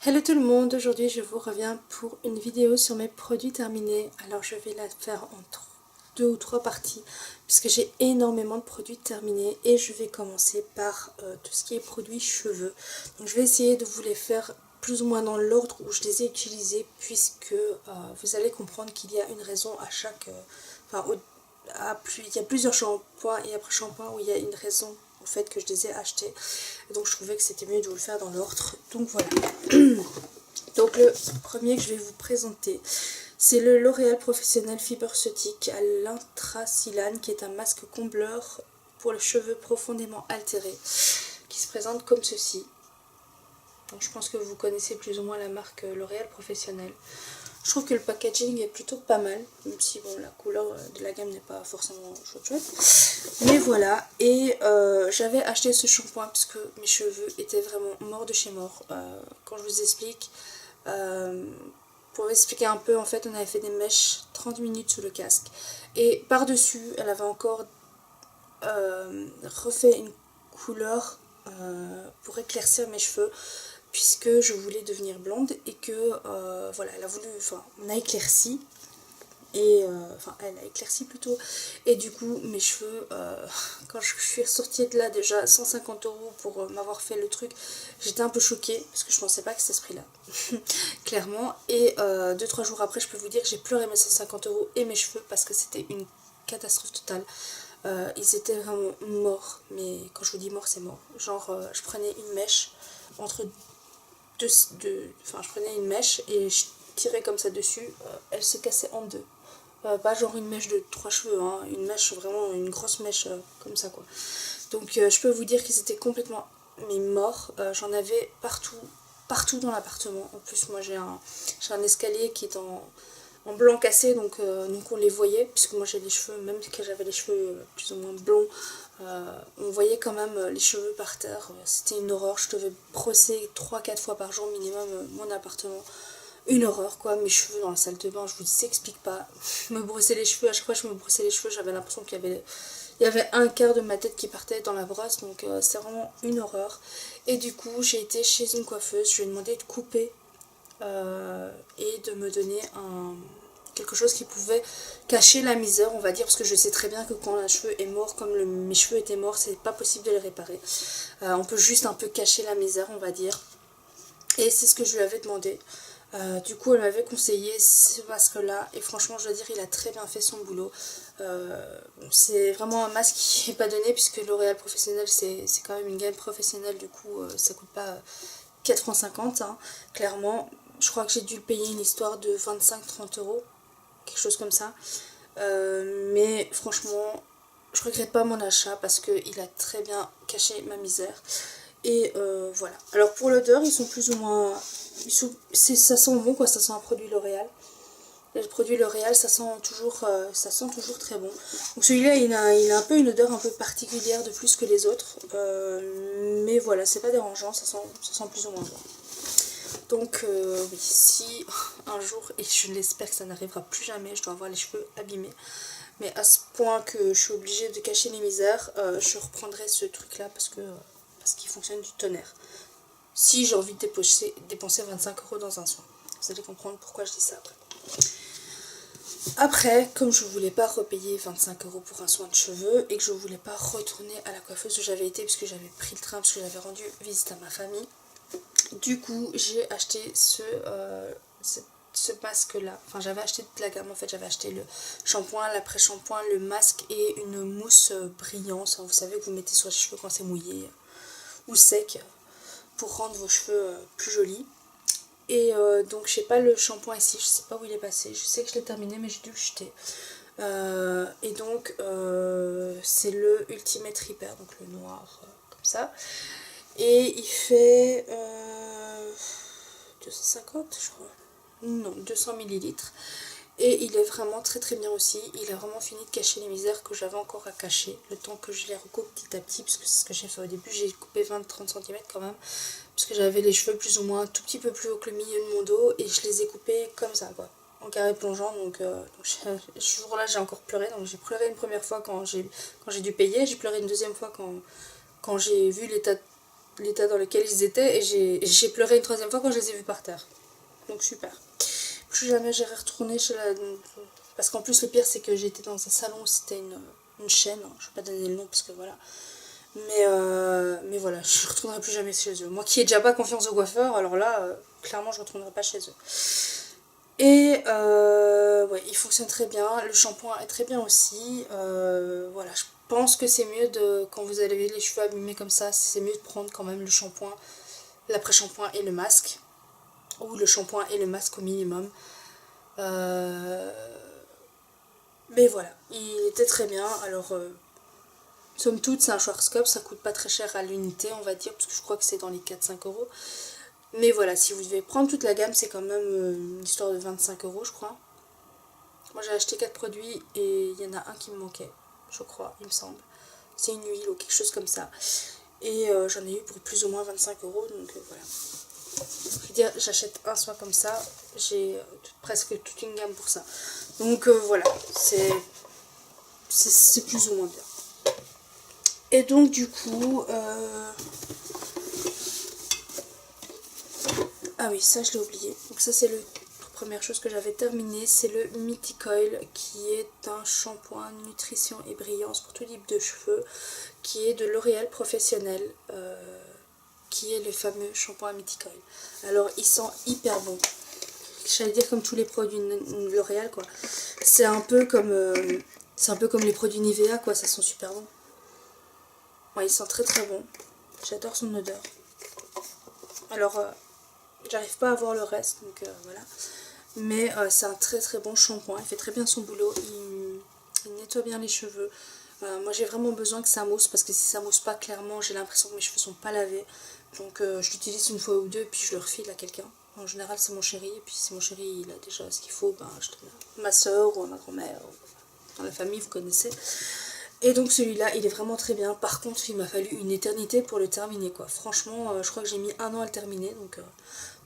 Hello tout le monde, aujourd'hui je vous reviens pour une vidéo sur mes produits terminés. Alors je vais la faire en deux ou trois parties puisque j'ai énormément de produits terminés et je vais commencer par tout ce qui est produits cheveux. Donc je vais essayer de vous les faire plus ou moins dans l'ordre où je les ai utilisés puisque vous allez comprendre qu'il y a une raison à chaque... il y a plusieurs shampoings et après shampoing où il y a une raison au fait que je les ai achetés. Et donc je trouvais que c'était mieux de vous le faire dans l'ordre. Donc voilà. Donc le premier que je vais vous présenter, c'est le L'Oréal Professionnel Fiberceutique à l'intracylane, qui est un masque combleur pour les cheveux profondément altérés, qui se présente comme ceci. Donc je pense que vous connaissez plus ou moins la marque L'Oréal Professionnel. Je trouve que le packaging est plutôt pas mal, même si bon, la couleur de la gamme n'est pas forcément chouette. Mais voilà, et j'avais acheté ce shampoing puisque mes cheveux étaient vraiment morts de chez mort. Quand je vous explique, pour vous expliquer un peu, en fait on avait fait des mèches 30 minutes sous le casque. Et par-dessus, elle avait encore refait une couleur pour éclaircir mes cheveux, puisque je voulais devenir blonde et que voilà, elle a voulu, on a éclairci et elle a éclairci plutôt, et du coup mes cheveux, quand je suis ressortie de là, déjà 150 € pour m'avoir fait le truc, j'étais un peu choquée parce que je pensais pas que c'était ce prix là clairement. Et 2-3 jours après, je peux vous dire que j'ai pleuré mes 150 € et mes cheveux parce que c'était une catastrophe totale. Ils étaient vraiment morts, mais quand je vous dis mort, c'est mort. Genre je prenais une mèche entre je prenais une mèche et je tirais comme ça dessus, elle se cassait en deux. Pas genre une mèche de 3 cheveux, hein, une mèche, vraiment une grosse mèche comme ça quoi. Donc je peux vous dire qu'ils étaient complètement morts. J'en avais partout dans l'appartement. En plus moi j'ai un escalier qui est en blanc cassé, donc on les voyait, puisque moi j'ai les cheveux, même que j'avais les cheveux plus ou moins blonds, on voyait quand même les cheveux par terre. C'était une horreur. Je devais brosser 3-4 fois par jour minimum mon appartement. Une horreur quoi. Mes cheveux dans la salle de bain, je vous explique pas. Me brosser les cheveux, à chaque fois que je me brossais les cheveux, j'avais l'impression qu'il y avait un quart de ma tête qui partait dans la brosse, donc c'est vraiment une horreur. Et du coup j'ai été chez une coiffeuse, je lui ai demandé de couper et de me donner quelque chose qui pouvait cacher la misère, on va dire, parce que je sais très bien que quand un cheveu est mort, comme mes cheveux étaient morts, c'est pas possible de les réparer. On peut juste un peu cacher la misère, on va dire. Et c'est ce que je lui avais demandé. Du coup, elle m'avait conseillé ce masque-là, et franchement, je dois dire, il a très bien fait son boulot. C'est vraiment un masque qui n'est pas donné, puisque L'Oréal Professionnel, c'est quand même une gamme professionnelle, du coup, ça coûte pas 4,50 €, hein, clairement. Je crois que j'ai dû le payer une histoire de 25-30 €, quelque chose comme ça. Mais franchement, je regrette pas mon achat parce qu'il a très bien caché ma misère. Et voilà. Alors pour l'odeur, ils sont plus ou moins... ça sent bon quoi, ça sent un produit L'Oréal. Le produit L'Oréal, ça sent toujours très bon. Donc celui-là, il a un peu une odeur un peu particulière de plus que les autres. Mais voilà, c'est pas dérangeant, ça sent plus ou moins bon. Donc oui, si un jour, et je l'espère que ça n'arrivera plus jamais, je dois avoir les cheveux abîmés, mais à ce point que je suis obligée de cacher mes misères, je reprendrai ce truc là parce qu'il fonctionne du tonnerre. Si j'ai envie de dépenser 25 € dans un soin, vous allez comprendre pourquoi je dis ça après. Après, comme je voulais pas repayer 25 € pour un soin de cheveux et que je voulais pas retourner à la coiffeuse où j'avais été puisque j'avais pris le train, parce que j'avais rendu visite à ma famille, du coup j'ai acheté ce masque là. Enfin, j'avais acheté toute la gamme en fait. J'avais acheté le shampoing, l'après-shampoing, le masque et une mousse brillante, vous savez, que vous mettez sur les cheveux quand c'est mouillé ou sec pour rendre vos cheveux plus jolis. Et donc j'ai pas le shampoing ici, je sais pas où il est passé, je sais que je l'ai terminé mais j'ai dû le jeter. Et donc c'est le Ultimate Repair, donc le noir comme ça. Et il fait 250 je crois. Non, 200 ml. Et il est vraiment très très bien aussi. Il a vraiment fini de cacher les misères que j'avais encore à cacher. Le temps que je les recoupe petit à petit, parce que c'est ce que j'ai fait au début. J'ai coupé 20-30 cm quand même. Parce que j'avais les cheveux plus ou moins un tout petit peu plus haut que le milieu de mon dos. Et je les ai coupés comme ça quoi. En carré plongeant. Donc ce jour-là j'ai encore pleuré. Donc j'ai pleuré une première fois quand j'ai dû payer. J'ai pleuré une deuxième fois quand j'ai vu l'état l'état dans lequel ils étaient, et j'ai pleuré une troisième fois quand je les ai vus par terre. Donc super. Plus jamais j'irai retourner chez la... Parce qu'en plus le pire c'est que j'étais dans un salon où c'était une chaîne, hein. Je vais pas donner le nom parce que voilà. Mais voilà, je ne retournerai plus jamais chez eux. Moi qui ai déjà pas confiance aux coiffeurs, alors là, clairement je ne retournerai pas chez eux. Et ouais, il fonctionne très bien. Le shampoing est très bien aussi. Voilà, je pense que c'est mieux de, quand vous avez les cheveux abîmés comme ça, c'est mieux de prendre quand même le shampoing, l'après-shampoing et le masque. Ou le shampoing et le masque au minimum. Euh, mais voilà, il était très bien. Alors, somme toute, c'est un Schwarzkopf, ça coûte pas très cher à l'unité, on va dire, parce que je crois que c'est dans les 4-5 euros. Mais voilà, si vous devez prendre toute la gamme, c'est quand même une histoire de 25 euros, je crois. Moi, j'ai acheté 4 produits et il y en a un qui me manquait, je crois, il me semble. C'est une huile ou quelque chose comme ça. Et j'en ai eu pour plus ou moins 25 euros, donc voilà. Je veux dire, j'achète un soin comme ça, j'ai presque toute une gamme pour ça. Donc voilà, c'est plus ou moins bien. Et donc du coup, ah oui, ça je l'ai oublié. Donc ça c'est la première chose que j'avais terminée, c'est le Mythic Oil, qui est un shampoing nutrition et brillance pour tout type de cheveux, qui est de L'Oréal Professionnel, qui est le fameux shampoing Mythic Oil. Alors il sent hyper bon. J'allais dire comme tous les produits L'Oréal quoi. C'est un peu comme les produits Nivea quoi, ça sent super bon. Ouais, il sent très très bon. J'adore son odeur. Alors j'arrive pas à voir le reste, donc voilà. Mais c'est un très très bon shampoing, il fait très bien son boulot, il nettoie bien les cheveux. Moi j'ai vraiment besoin que ça mousse, parce que si ça mousse pas, clairement j'ai l'impression que mes cheveux sont pas lavés. Donc je l'utilise une fois ou deux, puis je le refile à quelqu'un. En général c'est mon chéri, et puis si mon chéri il a déjà ce qu'il faut, ben, je donne à ma soeur ou à ma grand-mère, dans la famille vous connaissez. Et donc celui-là, il est vraiment très bien. Par contre, il m'a fallu une éternité pour le terminer, quoi. Franchement, je crois que j'ai mis 1 an à le terminer.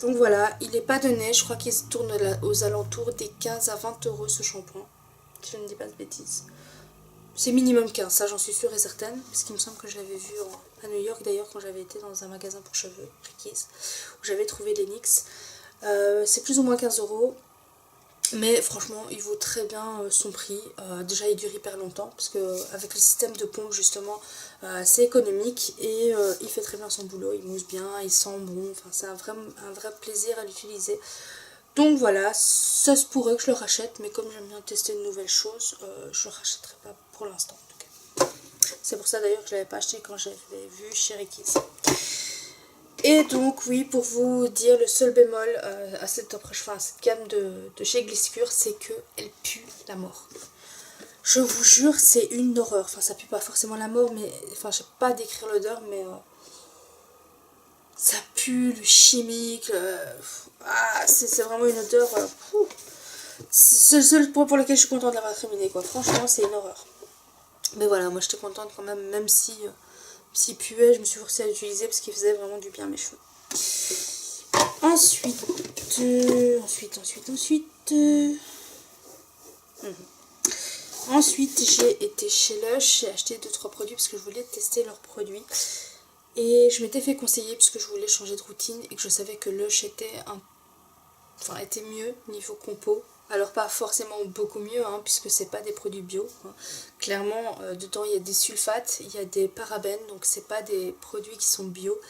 Donc voilà, il n'est pas donné. Je crois qu'il se tourne aux alentours des 15 à 20 euros ce shampoing. Si je ne dis pas de bêtises. C'est minimum 15, ça j'en suis sûre et certaine. Parce qu'il me semble que je l'avais vu à New York d'ailleurs quand j'avais été dans un magasin pour cheveux, Ricky's, où j'avais trouvé les NYX. C'est plus ou moins 15 euros. Mais franchement, il vaut très bien son prix. Déjà, il dure hyper longtemps parce qu'avec le système de pompe, justement, c'est économique et il fait très bien son boulot. Il mousse bien, il sent bon. Enfin, c'est un vrai plaisir à l'utiliser. Donc voilà, ça se pourrait que je le rachète, mais comme j'aime bien tester de nouvelles choses, je ne le rachèterai pas pour l'instant. C'est pour ça d'ailleurs que je ne l'avais pas acheté quand j'avais vu chez Ricky's. Et donc oui, pour vous dire, le seul bémol à cette gamme de chez Glisscure, c'est qu'elle pue la mort. Je vous jure, c'est une horreur. Enfin, ça pue pas forcément la mort, mais enfin, je sais pas décrire l'odeur, mais ça pue le chimique. C'est vraiment une odeur. C'est le seul point pour lequel je suis contente de l'avoir terminé, quoi. Franchement, c'est une horreur. Mais voilà, moi j'étais contente quand même si s'il puait, je me suis forcée à l'utiliser parce qu'il faisait vraiment du bien à mes cheveux. Ensuite, Ensuite, j'ai été chez Lush, j'ai acheté 2-3 produits parce que je voulais tester leurs produits. Et je m'étais fait conseiller puisque je voulais changer de routine et que je savais que Lush était mieux niveau compo. Alors pas forcément beaucoup mieux, hein, puisque c'est pas des produits bio. Hein. Clairement, dedans il y a des sulfates, il y a des parabènes, donc c'est pas des produits qui sont bio.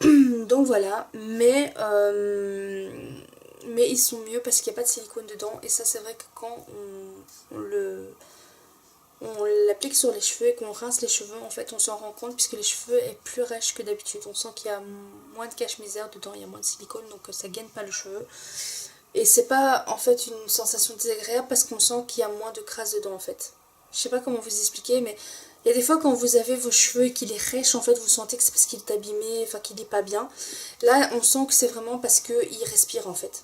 Donc voilà, mais ils sont mieux parce qu'il n'y a pas de silicone dedans. Et ça c'est vrai que quand on l'applique sur les cheveux et qu'on rince les cheveux, en fait on s'en rend compte puisque les cheveux est plus rêches que d'habitude. On sent qu'il y a moins de cache-misère dedans, il y a moins de silicone, donc ça gaine pas le cheveu. Et c'est pas en fait une sensation désagréable parce qu'on sent qu'il y a moins de crasse dedans en fait. Je sais pas comment vous expliquer, mais il y a des fois quand vous avez vos cheveux et qu'il est rêche, en fait vous sentez que c'est parce qu'il est abîmé, enfin qu'il est pas bien. Là on sent que c'est vraiment parce qu'il respire en fait.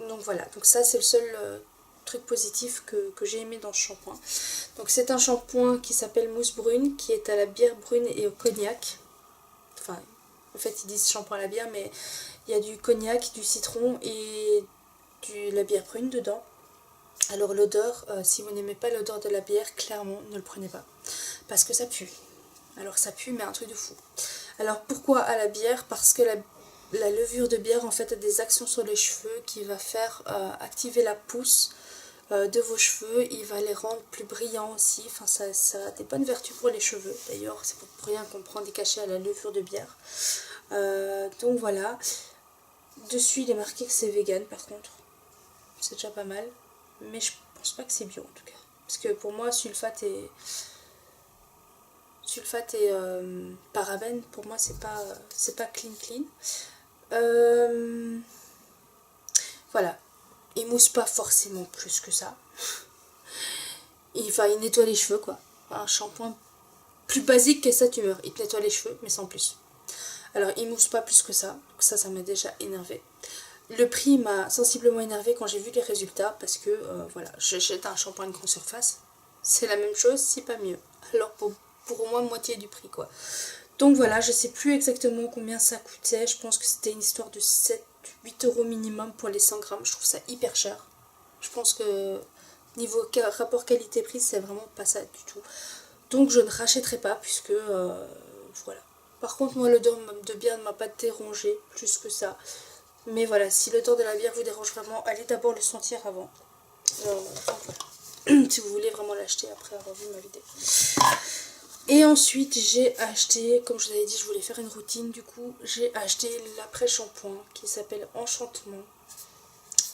Donc voilà, donc ça c'est le seul truc positif que j'ai aimé dans ce shampoing. Donc c'est un shampoing qui s'appelle Mousse Brune, qui est à la bière brune et au cognac. Enfin, en fait ils disent shampoing à la bière, mais il y a du cognac, du citron et la bière brune dedans. Alors l'odeur, si vous n'aimez pas l'odeur de la bière, clairement ne le prenez pas. Parce que ça pue. Alors ça pue mais un truc de fou. Alors pourquoi à la bière? Parce que la levure de bière en fait a des actions sur les cheveux qui va faire activer la pousse de vos cheveux, il va les rendre plus brillants aussi, enfin ça a des bonnes vertus pour les cheveux, d'ailleurs c'est pour rien qu'on prend des cachets à la levure de bière. Donc voilà, dessus il est marqué que c'est vegan par contre, c'est déjà pas mal, mais je pense pas que c'est bio en tout cas, parce que pour moi sulfate et parabène, pour moi c'est pas clean. Voilà, il mousse pas forcément plus que ça. Il nettoie les cheveux quoi. Un shampoing plus basique que ça, tu meurs. Il te nettoie les cheveux, mais sans plus. Alors, il mousse pas plus que ça. Donc ça m'a déjà énervé. Le prix m'a sensiblement énervé quand j'ai vu les résultats parce que voilà, j'achète un shampoing de grande surface. C'est la même chose, si pas mieux. Alors pour au moins moitié du prix quoi. Donc voilà, je sais plus exactement combien ça coûtait. Je pense que c'était une histoire de 7-8 € minimum pour les 100 grammes. Je trouve ça hyper cher. Je pense que niveau rapport qualité-prix, c'est vraiment pas ça du tout. Donc je ne rachèterai pas puisque voilà. Par contre, moi, l'odeur de bière ne m'a pas dérangé plus que ça. Mais voilà, si l'odeur de la bière vous dérange vraiment, allez d'abord le sentir avant. Voilà. Si vous voulez vraiment l'acheter après avoir vu ma vidéo. Et ensuite, j'ai acheté, comme je vous avais dit, je voulais faire une routine. Du coup, j'ai acheté l'après-shampoing qui s'appelle Enchantement.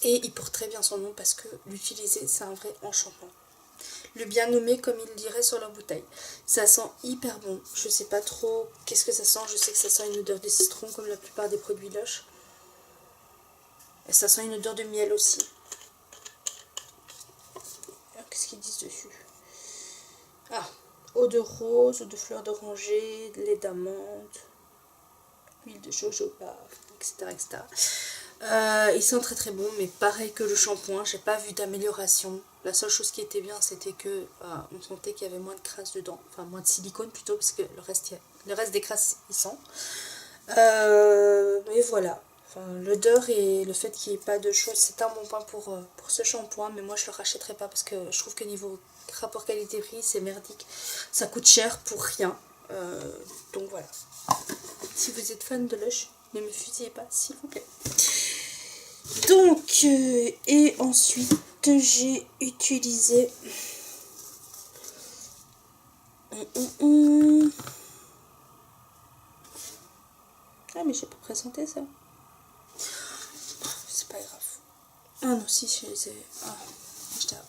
Et il porte très bien son nom parce que l'utiliser, c'est un vrai enchantement. Le bien nommé comme il dirait sur leur bouteille. Ça sent hyper bon. Je sais pas trop qu'est-ce que ça sent. Je sais que ça sent une odeur de citron comme la plupart des produits Lush. Et ça sent une odeur de miel aussi. Alors, qu'est-ce qu'ils disent dessus? Ah, eau de rose, eau de fleur d'oranger, lait d'amande, huile de jojoba, etc. etc. Il sent très très bon, mais pareil que le shampoing, j'ai pas vu d'amélioration. La seule chose qui était bien, c'était que on sentait qu'il y avait moins de crasse dedans, enfin moins de silicone plutôt, parce que le reste des crasses, il sent. Mais voilà, enfin, l'odeur et le fait qu'il n'y ait pas de choses, c'est un bon point pour ce shampoing, mais moi je le rachèterai pas parce que je trouve que niveau rapport qualité-prix, c'est merdique. Ça coûte cher pour rien. Donc voilà. Si vous êtes fan de Lush, ne me fusillez pas, s'il vous plaît. Donc, et ensuite, j'ai utilisé... Ah, mais j'ai pas présenté ça. C'est pas grave. Ah non, si, je les ai... Ah, j'étais là.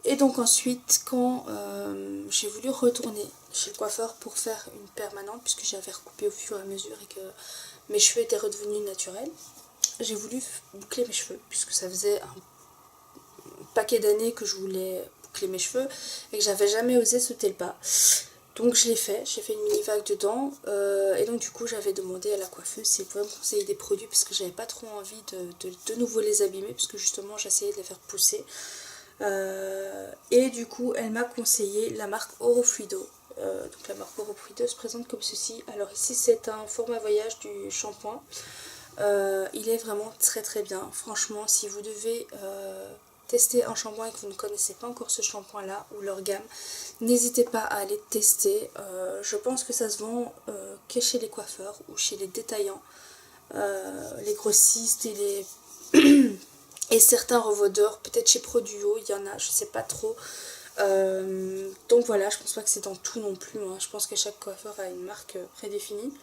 Et donc ensuite, quand j'ai voulu retourner chez le coiffeur pour faire une permanente, puisque j'avais recoupé au fur et à mesure et que mes cheveux étaient redevenus naturels, j'ai voulu boucler mes cheveux, puisque ça faisait un paquet d'années que je voulais boucler mes cheveux et que j'avais jamais osé sauter le pas. Donc je l'ai fait, j'ai fait une mini vague dedans et donc du coup j'avais demandé à la coiffeuse si elle pouvait me conseiller des produits parce que j'avais pas trop envie de nouveau les abîmer puisque justement j'essayais de les faire pousser. Et du coup elle m'a conseillé la marque Orofluido. Donc la marque Orofluido se présente comme ceci. Alors ici c'est un format voyage du shampoing. Il est vraiment très très bien. Franchement, si vous devez tester un shampoing et que vous ne connaissez pas encore ce shampoing là ou leur gamme, n'hésitez pas à aller tester. Je pense que ça se vend que chez les coiffeurs ou chez les détaillants, les grossistes et les et certains revendeurs, peut-être chez Produo, il y en a, je sais pas trop. Donc voilà, je pense pas que c'est dans tout non plus, hein. Je pense que chaque coiffeur a une marque prédéfinie.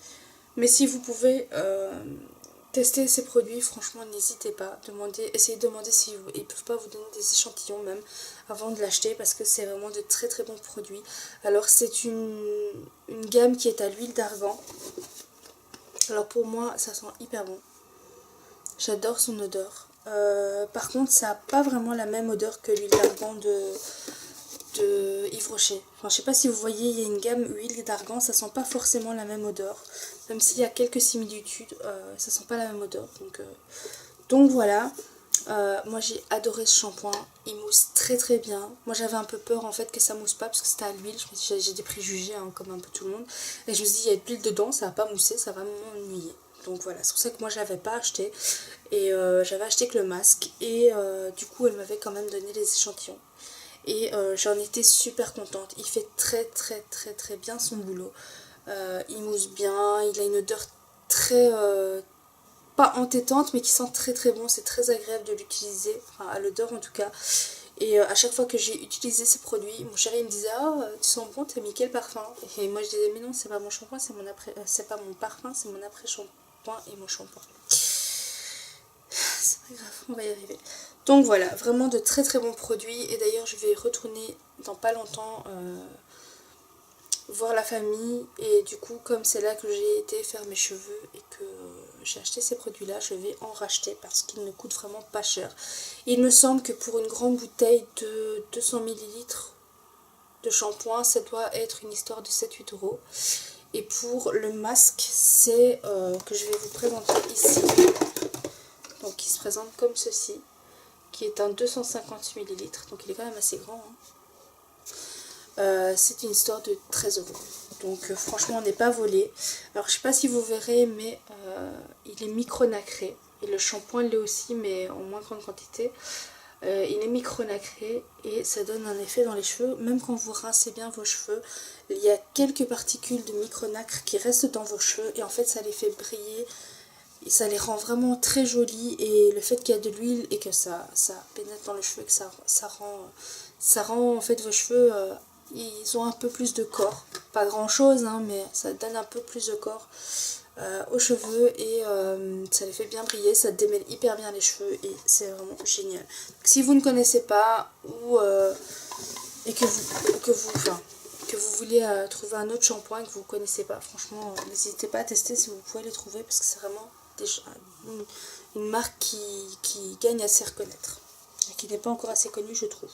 Mais si vous pouvez tester ces produits, franchement n'hésitez pas. Essayez de demander s'ils ne peuvent pas vous donner des échantillons même avant de l'acheter parce que c'est vraiment de très très bons produits. Alors c'est une gamme qui est à l'huile d'argan. Alors pour moi ça sent hyper bon. J'adore son odeur. Par contre ça n'a pas vraiment la même odeur que l'huile d'argan de Yves Rocher. Enfin, je sais pas si vous voyez, il y a une gamme huile d'argan, ça sent pas forcément la même odeur. Même s'il y a quelques similitudes, ça sent pas la même odeur. Donc voilà. Moi j'ai adoré ce shampoing, il mousse très très bien. Moi j'avais un peu peur en fait que ça mousse pas parce que c'était à l'huile, j'ai des préjugés hein, comme un peu tout le monde. Et je me suis dit il y a de l'huile dedans, ça va pas mousser, ça va m'ennuyer. Donc voilà, c'est pour ça que moi je l'avais pas acheté. Et j'avais acheté que le masque. Et du coup elle m'avait quand même donné les échantillons. Et j'en étais super contente. Il fait très très très très bien son boulot. Il mousse bien, il a une odeur très... pas entêtante, mais qui sent très très bon. C'est très agréable de l'utiliser, enfin à l'odeur en tout cas. Et à chaque fois que j'ai utilisé ces produits, mon chéri me disait ah tu sens bon, t'as mis quel parfum? Et moi je disais mais non, c'est pas mon shampoing, c'est mon après, c'est pas mon parfum, c'est mon après shampoing et mon shampoing. C'est pas grave, on va y arriver. Donc voilà, vraiment de très très bons produits. Et d'ailleurs je vais retourner dans pas longtemps voir la famille. Et du coup comme c'est là que j'ai été faire mes cheveux et que j'ai acheté ces produits là, je vais en racheter parce qu'ils ne coûtent vraiment pas cher. Il me semble que pour une grande bouteille de 200 ml de shampoing, ça doit être une histoire de 7-8 euros. Et pour le masque, c'est que je vais vous présenter ici. Donc il se présente comme ceci, qui est un 250 ml, donc il est quand même assez grand. C'est une histoire de 13 euros. Donc franchement on n'est pas volé. Alors je sais pas si vous verrez, mais il est micro nacré. Et le shampoing l'est aussi, mais en moins grande quantité. Il est micro nacré et ça donne un effet dans les cheveux. Même quand vous rincez bien vos cheveux, il y a quelques particules de micro nacre qui restent dans vos cheveux. Et en fait ça les fait briller. Et ça les rend vraiment très jolis. Et le fait qu'il y a de l'huile et que ça pénètre dans les cheveux, que ça rend en fait vos cheveux... ils ont un peu plus de corps, pas grand chose hein, mais ça donne un peu plus de corps aux cheveux et ça les fait bien briller, ça démêle hyper bien les cheveux et c'est vraiment génial. Donc, si vous ne connaissez pas ou et que vous voulez trouver un autre shampoing que vous ne connaissez pas, franchement n'hésitez pas à tester si vous pouvez les trouver parce que c'est vraiment une marque qui gagne à se reconnaître. Qui n'est pas encore assez connue je trouve,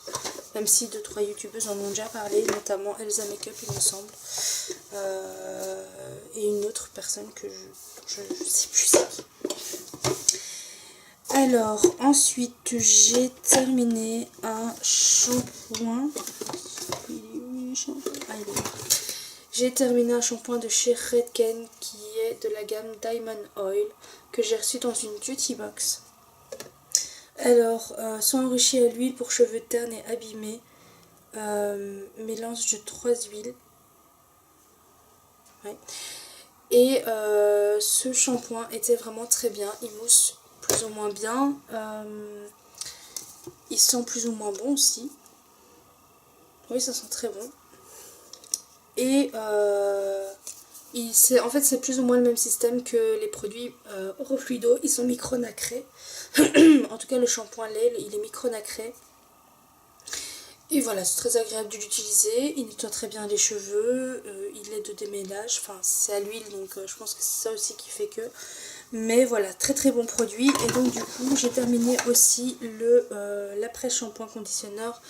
même si 2-3 youtubeuses en ont déjà parlé, notamment Elsa Makeup il me semble, et une autre personne que je sais plus c'est qui. Alors ensuite j'ai terminé un shampoing, j'ai terminé un shampoing de chez Redken qui est de la gamme Diamond Oil que j'ai reçu dans une beauty box. Alors, sont enrichis à l'huile pour cheveux ternes et abîmés. Mélange de 3 huiles. Ouais. Et ce shampoing était vraiment très bien. Il mousse plus ou moins bien. Il sent plus ou moins bon aussi. Oui, ça sent très bon. Et en fait, c'est plus ou moins le même système que les produits Orofluido. Ils sont micro-nacrés. En tout cas, le shampoing lait, il est micro-nacré. Et voilà, c'est très agréable de l'utiliser. Il nettoie très bien les cheveux. Il est de démêlage. Enfin, c'est à l'huile, donc je pense que c'est ça aussi qui fait que... Mais voilà, très très bon produit. Et donc du coup, j'ai terminé aussi l'après-shampoing conditionneur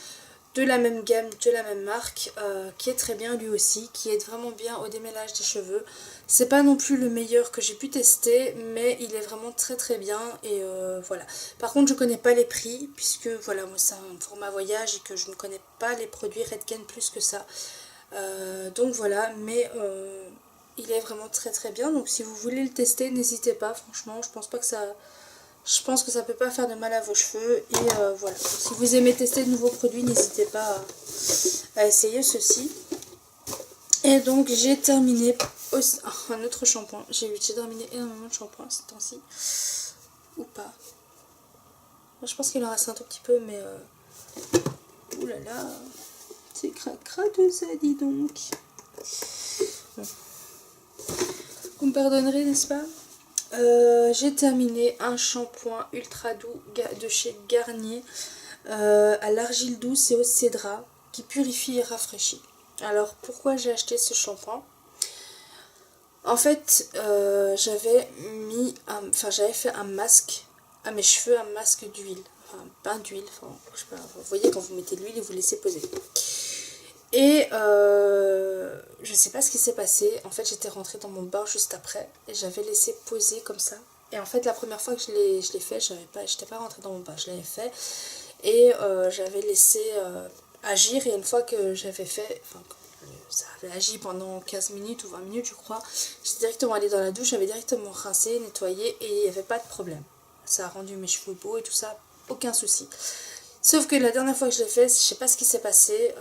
de la même gamme, de la même marque, qui est très bien lui aussi, qui aide vraiment bien au démêlage des cheveux. C'est pas non plus le meilleur que j'ai pu tester, mais il est vraiment très très bien et voilà. Par contre je connais pas les prix, puisque voilà, moi c'est un format voyage et que je ne connais pas les produits Redken plus que ça. Donc voilà, mais il est vraiment très très bien, donc si vous voulez le tester, n'hésitez pas, franchement, je pense que ça peut pas faire de mal à vos cheveux. Et voilà, si vous aimez tester de nouveaux produits, n'hésitez pas à essayer ceci. Et donc j'ai terminé aussi, un autre shampoing. J'ai terminé énormément de shampoings ces temps-ci. Ou pas. Je pense qu'il en reste un tout petit peu, mais... oulala, c'est cracra tout ça, dis donc. Bon. Vous me pardonnerez, n'est-ce pas? J'ai terminé un shampoing ultra doux de chez Garnier à l'argile douce et au cédra qui purifie et rafraîchit. Alors pourquoi j'ai acheté ce shampoing? En fait j'avais fait un masque à mes cheveux, un masque d'huile, enfin un bain d'huile, enfin, je sais pas, vous voyez quand vous mettez de l'huile et vous laissez poser. Et je sais pas ce qui s'est passé, en fait j'étais rentrée dans mon bain juste après et j'avais laissé poser comme ça. Et en fait la première fois que je l'ai fait, j'étais pas rentrée dans mon bain, je l'avais fait et j'avais laissé agir, et une fois que j'avais fait, enfin ça avait agi pendant 15 minutes ou 20 minutes je crois, j'étais directement allée dans la douche, j'avais directement rincé, nettoyé et il n'y avait pas de problème. Ça a rendu mes cheveux beaux et tout ça, aucun souci. Sauf que la dernière fois que je l'ai fait, je sais pas ce qui s'est passé.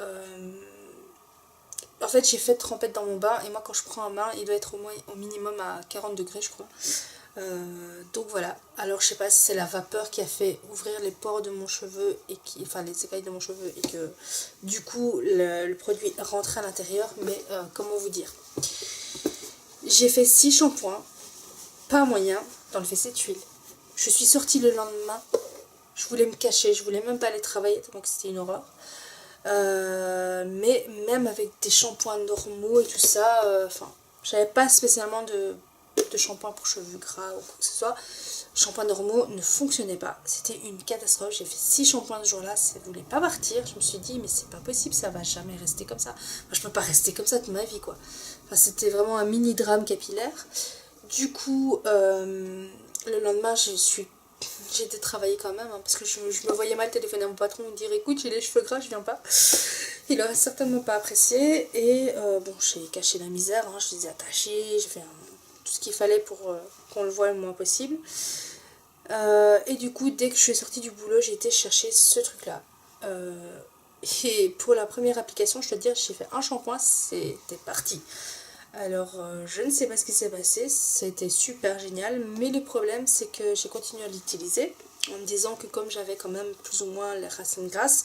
En fait, j'ai fait trempette dans mon bain et moi, quand je prends un bain, il doit être au minimum à 40 degrés, je crois. Donc voilà. Alors, je sais pas si c'est la vapeur qui a fait ouvrir les pores de mon cheveu et enfin les écailles de mon cheveu et que du coup le produit rentre à l'intérieur. Mais comment vous dire? J'ai fait 6 shampoings, pas moyen, dans le fessier de tuile. Je suis sortie le lendemain. Je voulais me cacher, je voulais même pas aller travailler tellement que c'était une horreur. Mais même avec des shampoings normaux et tout ça, enfin, j'avais pas spécialement de shampoing pour cheveux gras ou quoi que ce soit. Les shampoings normaux ne fonctionnaient pas, c'était une catastrophe. J'ai fait 6 shampoings ce jour-là, ça voulait pas partir. Je me suis dit, mais c'est pas possible, ça va jamais rester comme ça. Enfin, je peux pas rester comme ça toute ma vie, quoi. Enfin, c'était vraiment un mini drame capillaire. Du coup, le lendemain, j'ai été travailler quand même, hein, parce que je me voyais mal téléphoner à mon patron me dire écoute, j'ai les cheveux gras, je viens pas. Il aurait certainement pas apprécié. Et bon, j'ai caché la misère, hein, je les ai attachés, j'ai fait tout ce qu'il fallait pour qu'on le voie le moins possible. Et du coup, dès que je suis sortie du boulot, j'ai été chercher ce truc là. Et pour la première application, je dois te dire, j'ai fait un shampoing, c'était parti. Alors, je ne sais pas ce qui s'est passé, c'était super génial, mais le problème, c'est que j'ai continué à l'utiliser, en me disant que comme j'avais quand même plus ou moins les racines grasses,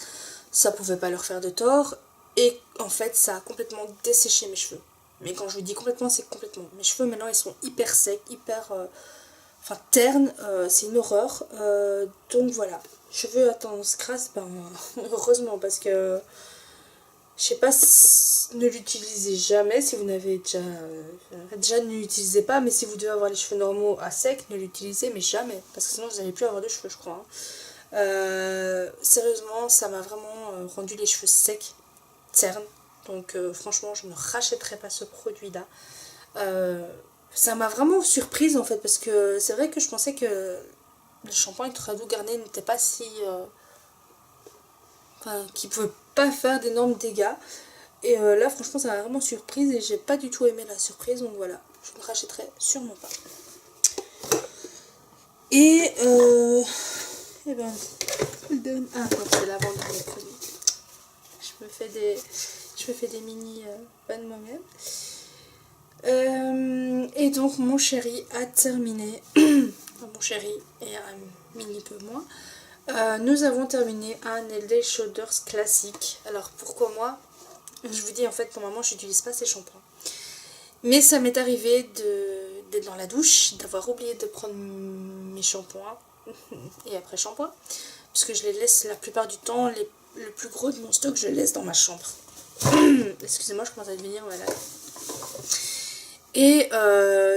ça pouvait pas leur faire de tort, et en fait, ça a complètement desséché mes cheveux. Mais quand je vous dis complètement, c'est complètement. Mes cheveux, maintenant, ils sont hyper secs, hyper... enfin, ternes, c'est une horreur. Donc voilà, cheveux à tendance grasse, ben, heureusement, parce que... Je sais pas, ne l'utilisez jamais si vous n'avez déjà ne l'utilisez pas, mais si vous devez avoir les cheveux normaux à sec, ne l'utilisez mais jamais, parce que sinon vous n'allez plus avoir de cheveux, je crois. Sérieusement, ça m'a vraiment rendu les cheveux secs, ternes, donc franchement je ne rachèterai pas ce produit-là. Ça m'a vraiment surprise en fait, parce que c'est vrai que je pensais que le shampoing Trado Garnier n'était pas si... enfin, qui pouvait pas faire d'énormes dégâts. Et là, franchement, ça m'a vraiment surprise et j'ai pas du tout aimé la surprise. Donc voilà, je ne rachèterai sûrement pas. Et ben, ah non, c'est l'avant-dernier produit. Je me fais des mini vannes moi-même. Et donc, mon chéri a terminé. Mon chéri et un mini peu moins. Nous avons terminé un LD Shoulders classique. Alors pourquoi moi? Je vous dis en fait pour le moment je n'utilise pas ces shampoings. Mais ça m'est arrivé d'être dans la douche, d'avoir oublié de prendre mes shampoings et après shampoing. Puisque je les laisse la plupart du temps, le plus gros de mon stock je le laisse dans ma chambre. Excusez-moi, je commence à devenir malade. Et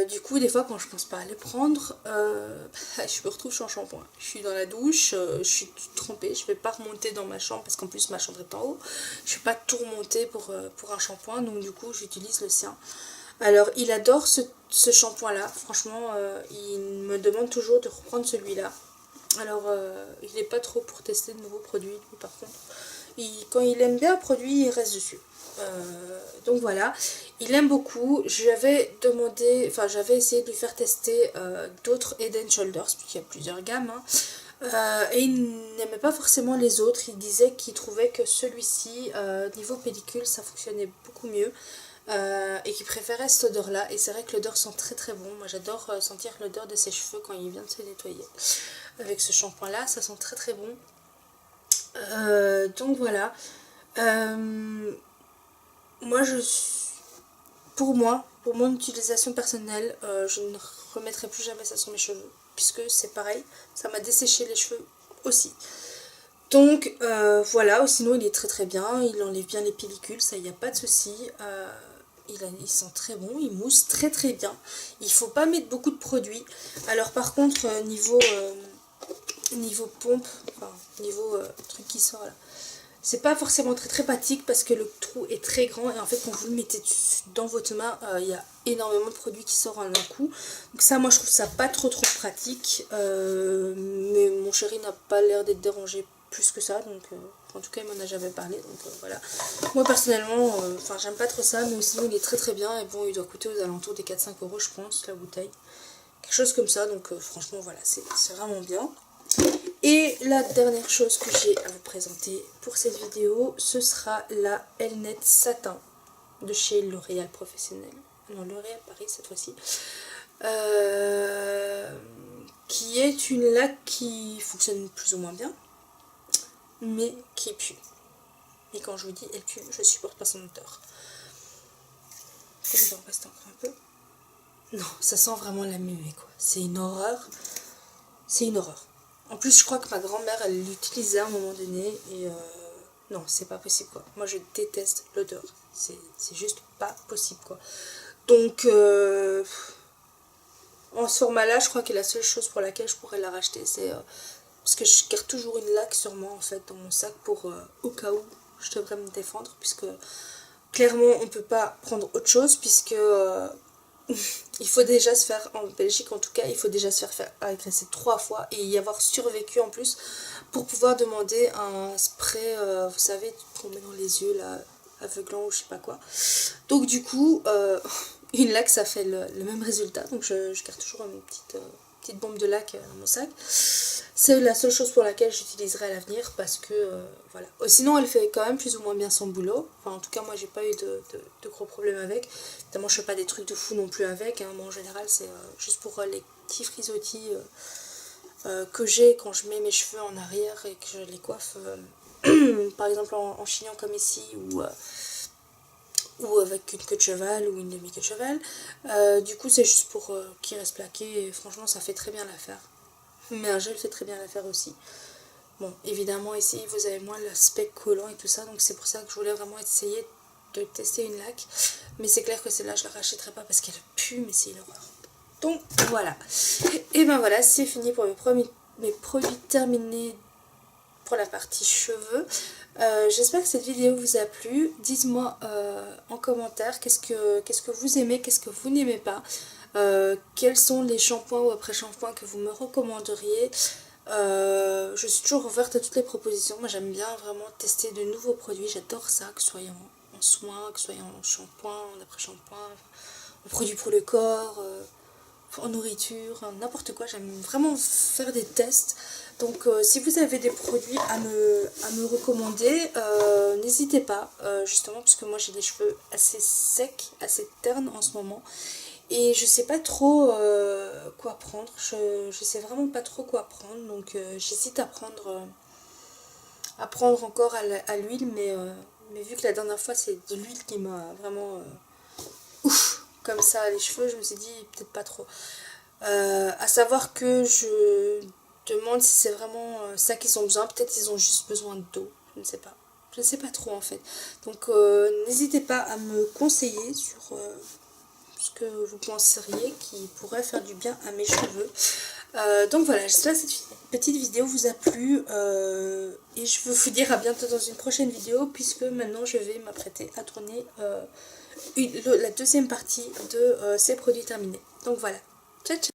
du coup, des fois, quand je pense pas à les prendre, je me retrouve sans shampoing. Je suis dans la douche, je suis toute trempée, je vais pas remonter dans ma chambre parce qu'en plus ma chambre est en haut. Je vais pas tout remonter pour un shampoing, donc du coup, j'utilise le sien. Alors, il adore ce shampoing-là. Franchement, il me demande toujours de reprendre celui-là. Alors, il n'est pas trop pour tester de nouveaux produits, lui, par contre. Quand il aime bien un produit, il reste dessus. Donc voilà, il aime beaucoup. J'avais essayé de lui faire tester d'autres Head & Shoulders, puisqu'il y a plusieurs gammes, hein. Et il n'aimait pas forcément les autres. Il disait qu'il trouvait que celui-ci, niveau pellicule, ça fonctionnait beaucoup mieux. Et qu'il préférait cette odeur là, et c'est vrai que l'odeur sent très très bon. Moi j'adore sentir l'odeur de ses cheveux quand il vient de se nettoyer avec ce shampoing là, ça sent très très bon. Donc voilà, moi pour mon utilisation personnelle, je ne remettrai plus jamais ça sur mes cheveux, puisque c'est pareil, ça m'a desséché les cheveux aussi. Donc voilà, sinon il est très très bien, il enlève bien les pellicules, ça il n'y a pas de souci. Il sent très bon, il mousse très très bien. Il faut pas mettre beaucoup de produits. Alors par contre, niveau pompe, enfin niveau truc qui sort là, c'est pas forcément très très pratique parce que le trou est très grand et en fait quand vous le mettez dans votre main, il y a énormément de produits qui sortent en un coup. Donc ça, moi je trouve ça pas trop pratique. Mais mon chéri n'a pas l'air d'être dérangé plus que ça, donc en tout cas il m'en a jamais parlé, donc voilà. Moi personnellement, j'aime pas trop ça, mais sinon il est très très bien et bon, il doit coûter aux alentours des 4-5 euros je pense la bouteille, quelque chose comme ça, donc franchement voilà, c'est vraiment bien. Et la dernière chose que j'ai à vous présenter pour cette vidéo, ce sera la Elnet Satin. de chez L'Oréal Professionnel, non L'Oréal Paris cette fois-ci, qui est une laque qui fonctionne plus ou moins bien, mais qui pue. Et quand je vous dis elle pue, je supporte pas son odeur. Il en reste encore un peu. Non, ça sent vraiment la muée quoi. C'est une horreur. C'est une horreur. En plus, je crois que ma grand-mère, elle l'utilisait à un moment donné et non, c'est pas possible quoi. Moi, je déteste l'odeur. C'est juste pas possible quoi. Donc, en ce format-là, je crois que la seule chose pour laquelle je pourrais la racheter, c'est parce que je garde toujours une laque sur moi en fait dans mon sac pour au cas où je devrais me défendre, puisque clairement, on peut pas prendre autre chose puisque il faut déjà se faire, en Belgique en tout cas, il faut déjà se faire agresser 3 fois et y avoir survécu en plus pour pouvoir demander un spray, vous savez, qu'on met dans les yeux là, aveuglant ou je sais pas quoi. Donc du coup, une laque ça fait le même résultat, donc je garde toujours une petite bombe de laque dans mon sac. C'est la seule chose pour laquelle j'utiliserai à l'avenir parce que voilà. Sinon elle fait quand même plus ou moins bien son boulot. Enfin en tout cas moi j'ai pas eu de gros problèmes avec. Évidemment je fais pas des trucs de fou non plus avec. Hein. Moi en général c'est juste pour les petits frisottis que j'ai quand je mets mes cheveux en arrière et que je les coiffe. Par exemple en chignon comme ici ou avec une queue de cheval ou une demi-queue de cheval. Du coup c'est juste pour qu'il reste plaqué et franchement ça fait très bien l'affaire. Mais un gel fait très bien l'affaire aussi. Bon, évidemment ici vous avez moins l'aspect collant et tout ça, donc c'est pour ça que je voulais vraiment essayer de tester une laque. Mais c'est clair que celle-là je la rachèterai pas parce qu'elle pue, mais c'est une horreur. Donc voilà. Et ben voilà, c'est fini pour mes produits terminés pour la partie cheveux. J'espère que cette vidéo vous a plu. Dites-moi en commentaire qu'est-ce que vous aimez, qu'est-ce que vous n'aimez pas. Quels sont les shampoings ou après-shampoings que vous me recommanderiez. Je suis toujours ouverte à toutes les propositions. Moi j'aime bien vraiment tester de nouveaux produits. J'adore ça, que ce soit en soins, que ce soit en shampoing, en après-shampoing, en produits pour le corps, en nourriture, n'importe quoi. J'aime vraiment faire des tests. Donc si vous avez des produits à me recommander, n'hésitez pas, justement, parce que moi j'ai des cheveux assez secs, assez ternes en ce moment. Et je sais pas trop quoi prendre, je sais vraiment pas trop quoi prendre, donc j'hésite à prendre encore à l'huile, mais vu que la dernière fois c'est de l'huile qui m'a vraiment ouf, comme ça les cheveux, je me suis dit peut-être pas trop. À savoir que je demande si c'est vraiment ça qu'ils ont besoin, peut-être ils ont juste besoin d'eau, je ne sais pas. Je ne sais pas trop en fait. Donc n'hésitez pas à me conseiller sur ce que vous penseriez qui pourrait faire du bien à mes cheveux. Donc voilà, j'espère que cette petite vidéo vous a plu et je veux vous dire à bientôt dans une prochaine vidéo, puisque maintenant je vais m'apprêter à tourner la deuxième partie de ces produits terminés. Donc voilà, ciao ciao.